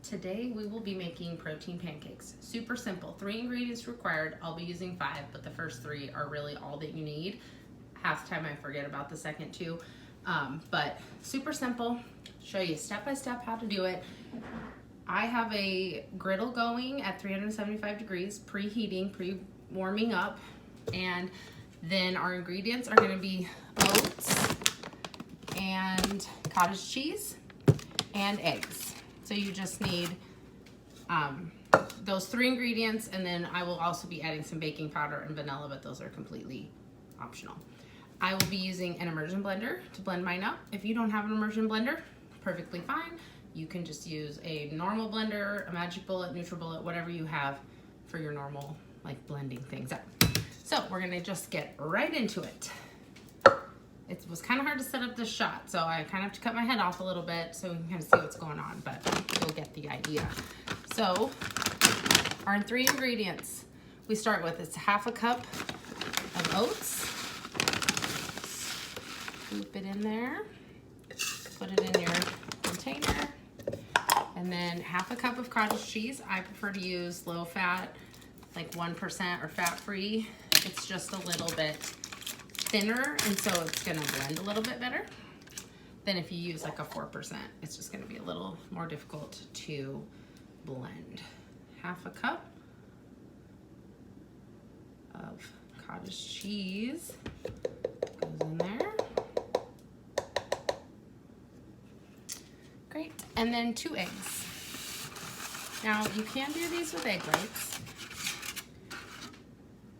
Today we will be making protein pancakes. Super simple, 3 ingredients required. I'll be using 5, but the first 3 are really all that you need. Half the time I forget about the second 2, but super simple. Show you step by step how to do it. I have a griddle going at 375 degrees, preheating, pre-warming up, and then our ingredients are gonna be oats and cottage cheese and eggs. So you just need those 3 ingredients, and then I will also be adding some baking powder and vanilla, but those are completely optional. I will be using an immersion blender to blend mine up. If you don't have an immersion blender, perfectly fine. You can just use a normal blender, a Magic Bullet, NutriBullet, whatever you have for your normal, like, blending things up. So we're gonna just get right into it. It was kind of hard to set up this shot, so I kind of have to cut my head off a little bit so we can kind of see what's going on, but you'll get the idea. So our 3 ingredients we start with, it's 1/2 cup of oats. Scoop it in there, put it in your container, and then 1/2 cup of cottage cheese. I prefer to use low fat, like 1% or fat-free. It's just a little bit thinner, and so it's gonna blend a little bit better than if you use like a 4%. It's just gonna be a little more difficult to blend. 1/2 cup of cottage cheese goes in there. Great, and then 2 eggs. Now you can do these with egg whites,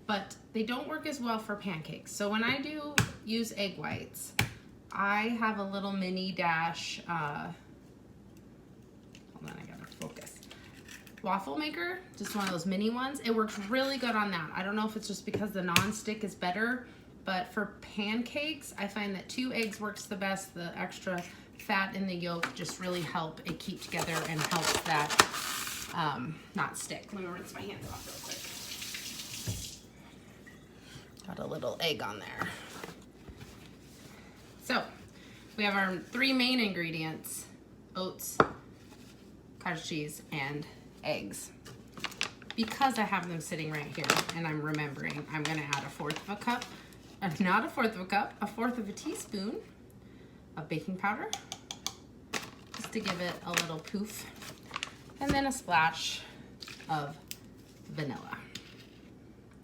but they don't work as well for pancakes. So when I do use egg whites, I have a little mini dash, hold on, I gotta focus. Waffle maker, just one of those mini ones. It works really good on that. I don't know if it's just because the non-stick is better, but for pancakes, I find that 2 eggs works the best. The extra fat in the yolk just really help it keep together and helps that not stick. Let me rinse my hands off real quick. Got a little egg on there. So we have our 3 main ingredients: oats, cottage cheese, and eggs. Because I have them sitting right here and I'm remembering, I'm gonna add 1/4 of a cup, not 1/4 of a cup, 1/4 of a teaspoon of baking powder, just to give it a little poof, and then a splash of vanilla.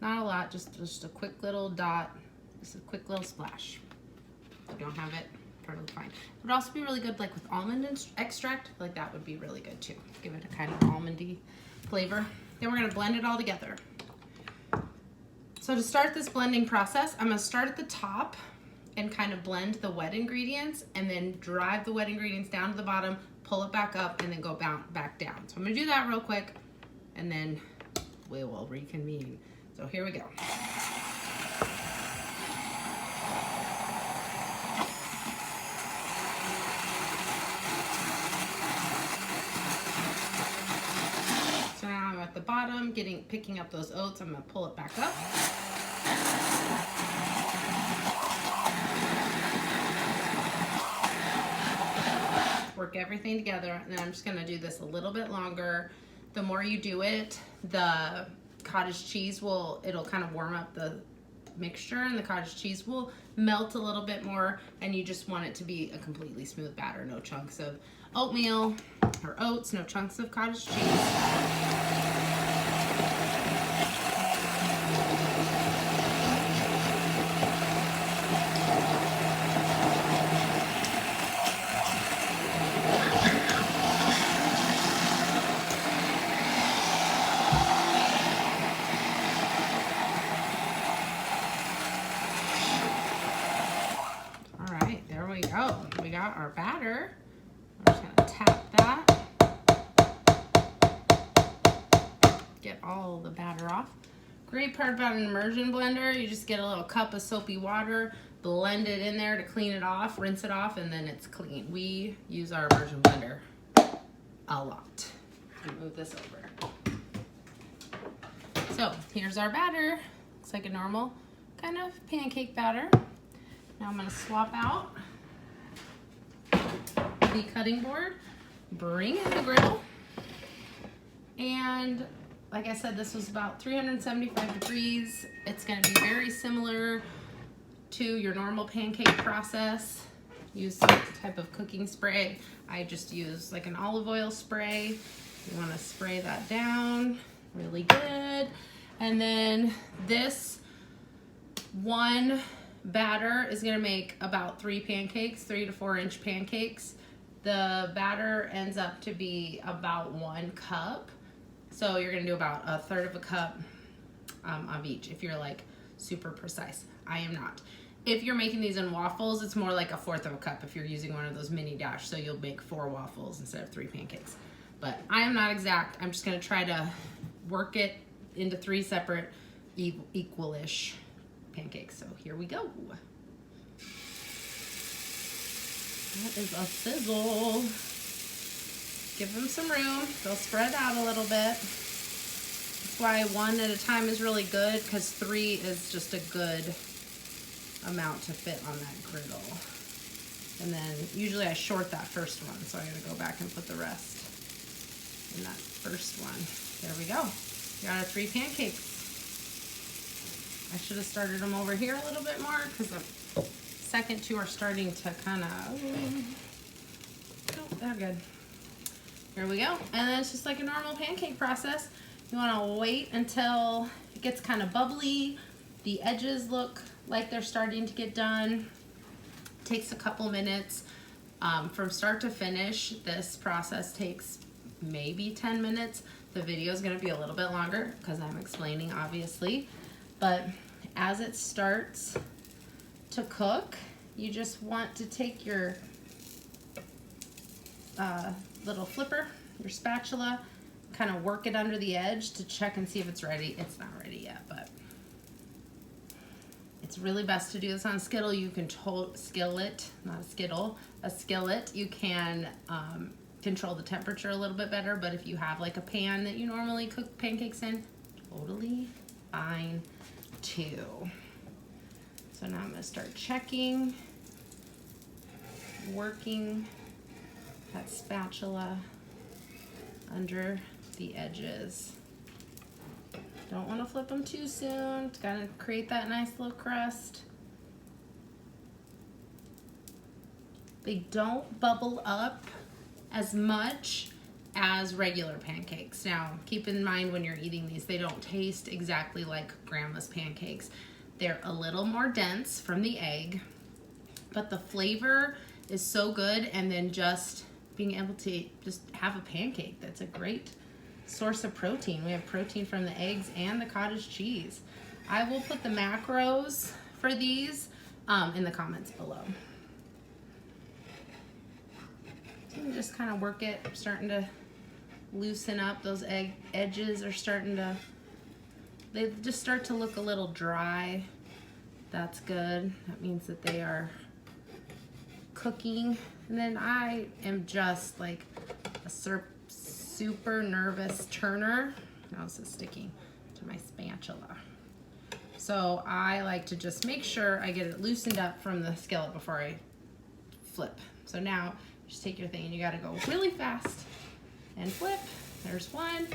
Not a lot, just a quick little dot, just a quick little splash. If you don't have it, totally fine. It would also be really good like with almond extract, like that would be really good too. Give it a kind of almondy flavor. Then we're gonna blend it all together. So to start this blending process, I'm gonna start at the top and kind of blend the wet ingredients, and then drive the wet ingredients down to the bottom, pull it back up, and then go back down. So I'm gonna do that real quick, and then we will reconvene. So here we go. So now I'm at the bottom, picking up those oats. I'm gonna pull it back up. Work everything together, and then I'm just gonna do this a little bit longer. The more you do it, the cottage cheese it'll kind of warm up the mixture, and the cottage cheese will melt a little bit more, and you just want it to be a completely smooth batter. No chunks of oatmeal or oats, no chunks of cottage cheese. Oh, we got our batter. I'm just gonna tap that. Get all the batter off. Great part about an immersion blender, you just get a little cup of soapy water, blend it in there to clean it off, rinse it off, and then it's clean. We use our immersion blender a lot. Move this over. So here's our batter. Looks like a normal kind of pancake batter. Now I'm gonna swap out the cutting board, bring in the griddle, And like I said, this was about 375 degrees. It's gonna be very similar to your normal pancake process. Use some type of cooking spray. I just use like an olive oil spray. You wanna spray that down really good. And then this one batter is gonna make about 3 pancakes, 3 to 4 inch pancakes. The batter ends up to be about 1 cup. So you're gonna do about 1/3 of a cup of each if you're like super precise. I am not. If you're making these in waffles, it's more like 1/4 of a cup if you're using one of those mini dash, so you'll make 4 waffles instead of 3 pancakes. But I am not exact. I'm just gonna try to work it into 3 separate equal-ish pancakes. So here we go. That is a sizzle. Give them some room. They'll spread out a little bit. That's why 1 at a time is really good, because 3 is just a good amount to fit on that griddle. And then usually I short that first one, so I gotta go back and put the rest in that first one. There we go. Got our 3 pancakes. I should have started them over here a little bit more, because the second 2 are starting to kind of, oh, they're good. Here we go. And then it's just like a normal pancake process. You want to wait until it gets kind of bubbly. The edges look like they're starting to get done. It takes a couple minutes. From start to finish, this process takes maybe 10 minutes. The video is going to be a little bit longer because I'm explaining, obviously. But as it starts to cook, you just want to take your little flipper, your spatula, kind of work it under the edge to check and see if it's ready. It's not ready yet, but it's really best to do this on a skittle. You can skillet, not a skittle, a skillet. You can control the temperature a little bit better, but if you have like a pan that you normally cook pancakes in, totally fine too. So now I'm gonna start checking, working that spatula under the edges. Don't want to flip them too soon. It's gotta create that nice little crust. They don't bubble up as much as regular pancakes. Now, keep in mind when you're eating these, they don't taste exactly like grandma's pancakes. They're a little more dense from the egg, but the flavor is so good, and then just being able to just have a pancake, that's a great source of protein. We have protein from the eggs and the cottage cheese. I will put the macros for these in the comments below. So you just kind of work it, starting to loosen up. Those egg edges are starting to, they just start to look a little dry. That's good. That means that they are cooking. And then I am just like a super nervous turner. Now this is sticking to my spatula. So I like to just make sure I get it loosened up from the skillet before I flip. So now just take your thing and you gotta go really fast and flip. There's 1,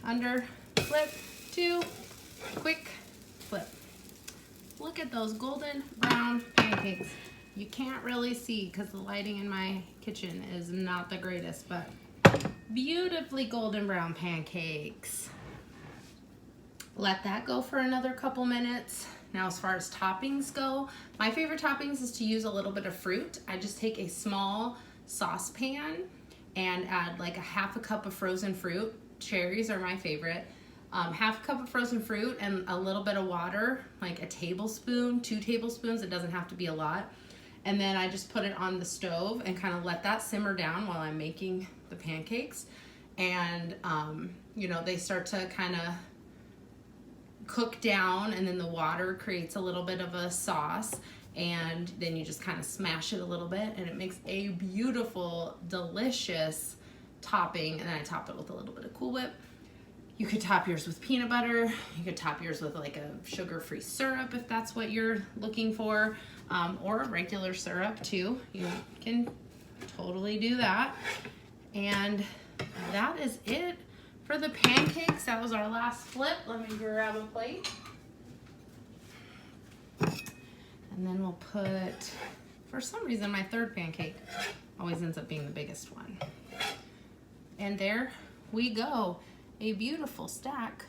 under, flip, 2, quick, flip. Look at those golden brown pancakes. You can't really see because the lighting in my kitchen is not the greatest, but beautifully golden brown pancakes. Let that go for another couple minutes. Now, as far as toppings go, my favorite toppings is to use a little bit of fruit. I just take a small saucepan and add like a 1/2 cup of frozen fruit. Cherries are my favorite. 1/2 cup of frozen fruit and a little bit of water, like a tablespoon, 2 tablespoons. It doesn't have to be a lot. And then I just put it on the stove and kind of let that simmer down while I'm making the pancakes. And, you know, they start to kind of cook down, and then the water creates a little bit of a sauce. And then you just kind of smash it a little bit, and it makes a beautiful, delicious topping. And then I top it with a little bit of Cool Whip. You could top yours with peanut butter. You could top yours with like a sugar-free syrup if that's what you're looking for, or regular syrup too. You can totally do that. And that is it For the pancakes, that was our last flip. Let me grab a plate. And then we'll put, for some reason, my third pancake always ends up being the biggest one. And there we go, a beautiful stack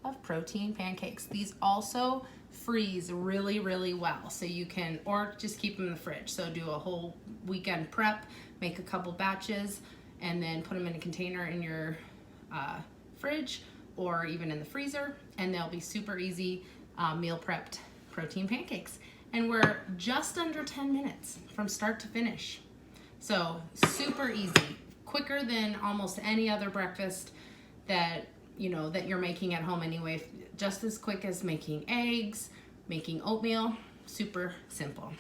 of protein pancakes. These also freeze really, really well. So you can, or just keep them in the fridge. So do a whole weekend prep, make a couple batches, and then put them in a container in your fridge or even in the freezer, and they'll be super easy meal prepped protein pancakes. And we're just under 10 minutes from start to finish. So super easy, quicker than almost any other breakfast that that you're making at home anyway. Just as quick as making eggs, making oatmeal, super simple.